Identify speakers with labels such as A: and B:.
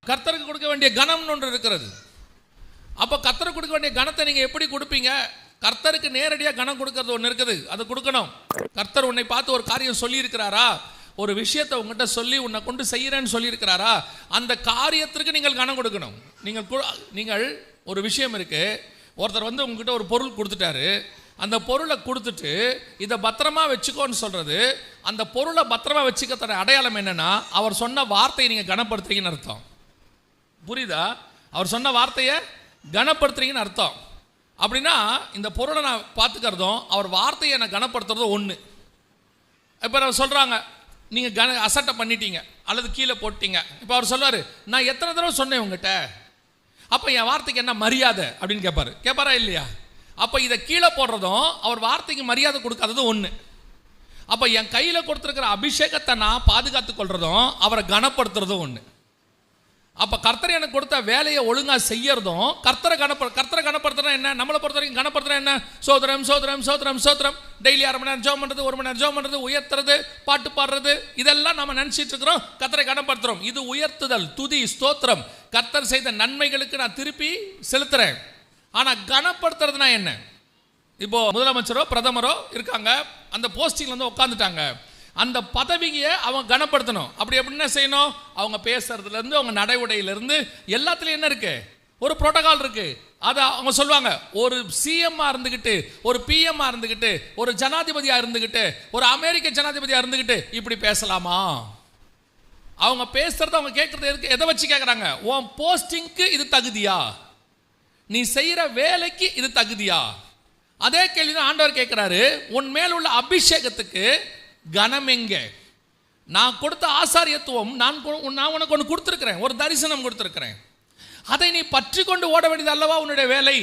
A: கர்த்தருக்கு கொடுக்க வேண்டிய கணம்னு ஒன்று இருக்கிறது. அப்போ கர்த்தருக்கு கொடுக்க வேண்டிய கணத்தை நீங்கள் எப்படி கொடுப்பீங்க? கர்த்தருக்கு நேரடியாக கணம் கொடுக்கறது ஒன்று இருக்குது, அது கொடுக்கணும். கர்த்தர் உன்னை பார்த்து ஒரு காரியம் சொல்லியிருக்கிறாரா, ஒரு விஷயத்தை உங்கள்கிட்ட சொல்லி உன்னை கொண்டு செய்கிறேன்னு சொல்லியிருக்கிறாரா, அந்த காரியத்திற்கு நீங்கள் கணம் கொடுக்கணும். நீங்கள் ஒரு விஷயம் இருக்குது, ஒருத்தர் வந்து உங்ககிட்ட ஒரு பொருள் கொடுத்துட்டாரு, அந்த பொருளை கொடுத்துட்டு இதை பத்திரமா வச்சுக்கோன்னு சொல்கிறது, அந்த பொருளை பத்திரமா வச்சுக்கிற அடையாளம் என்னென்னா அவர் சொன்ன வார்த்தையை நீங்கள் கனப்படுத்துறீங்கன்னு அர்த்தம். புரியுதா? அவர் சொன்ன வார்த்தையை கனப்படுத்துறீங்கன்னு அர்த்தம். அப்படின்னா இந்த பொருளை நான் பார்த்துக்கிறதும் அவர் வார்த்தையை நான் கனப்படுத்துறதும் ஒன்று. இப்போ அவர் சொல்கிறாங்க, நீங்கள் அசட்டை பண்ணிட்டீங்க அல்லது கீழே போட்டீங்க. இப்போ அவர் சொல்லுவார், நான் எத்தனை தடவை சொன்னேன் உங்ககிட்ட, அப்போ என் வார்த்தைக்கு என்ன மரியாதை அப்படின்னு கேட்பாரா இல்லையா? அப்போ இதை கீழே போடுறதும் அவர் வார்த்தைக்கு மரியாதை கொடுக்காததும் ஒன்று. அப்போ என் கையில் கொடுத்துருக்கிற அபிஷேகத்தை நான் பாதுகாத்து கொள்றதும் அவரை கனப்படுத்துறதும் ஒன்று. அப்போ கர்த்தர் எனக்கு கொடுத்த வேலையை ஒழுங்காக செய்யறதும் கர்த்தரை கனப்படுத்துறா என்ன? நம்மளை பொறுத்த வரைக்கும் கனப்படுத்துறா என்ன? சோதரம் சோதரம் சோதரம் சோதரம், டெய்லி 1/2 மணி நேரம் ஜெபம் பண்ணுறது, 1 மணி நேரம் ஜெபம் பண்ணுறது, உயர்த்துறது, பாட்டு பாடுறது, இதெல்லாம் நம்ம நினச்சிட்டு இருக்கிறோம் கர்த்தரை கனப்படுத்துகிறோம். இது உயர்த்துதல், துதி, ஸ்தோத்திரம். கர்த்தர் செய்த நன்மைகளுக்கு நான் திருப்பி செலுத்துறேன். ஆனால் கனப்படுத்துறதுனா என்ன? இப்போ முதலமைச்சரோ பிரதமரோ இருக்காங்க, அந்த போஸ்டிங்ல வந்து உட்காந்துட்டாங்க, அந்த பதவியை அவங்க கனப்படுத்தணும். அப்படி எப்படின்னா செய்யணும்? அவங்க பேசுறதுலேருந்து அவங்க நடை உடையிலிருந்து எல்லாத்துலேயும் என்ன இருக்கு? ஒரு புரோட்டோகால் இருக்கு. அதை அவங்க சொல்லுவாங்க. ஒரு சிஎம்மா இருந்துக்கிட்டு, ஒரு பிஎம்மா இருந்துக்கிட்டு, ஒரு ஜனாதிபதியாக இருந்துக்கிட்டு, ஒரு அமெரிக்க ஜனாதிபதியாக இருந்துக்கிட்டு இப்படி பேசலாமா? அவங்க பேசுறது அவங்க கேட்கறது எதை வச்சு கேட்குறாங்க? உன் போஸ்டிங்க்கு இது தகுதியா? நீ செய்கிற வேலைக்கு இது தகுதியா? அதே கேள்வி தான் ஆண்டவர் கேட்குறாரு. உன் மேல் உள்ள அபிஷேகத்துக்கு கனம் எங்கே? நான் கொடுத்த ஆசாரியத்துவம் நான் உனக்கு ஒன்று கொடுத்துருக்கிறேன், ஒரு தரிசனம் கொடுத்துருக்கிறேன். அதை நீ பற்றி கொண்டு ஓட வேண்டியது அல்லவா உன்னுடைய வேலை?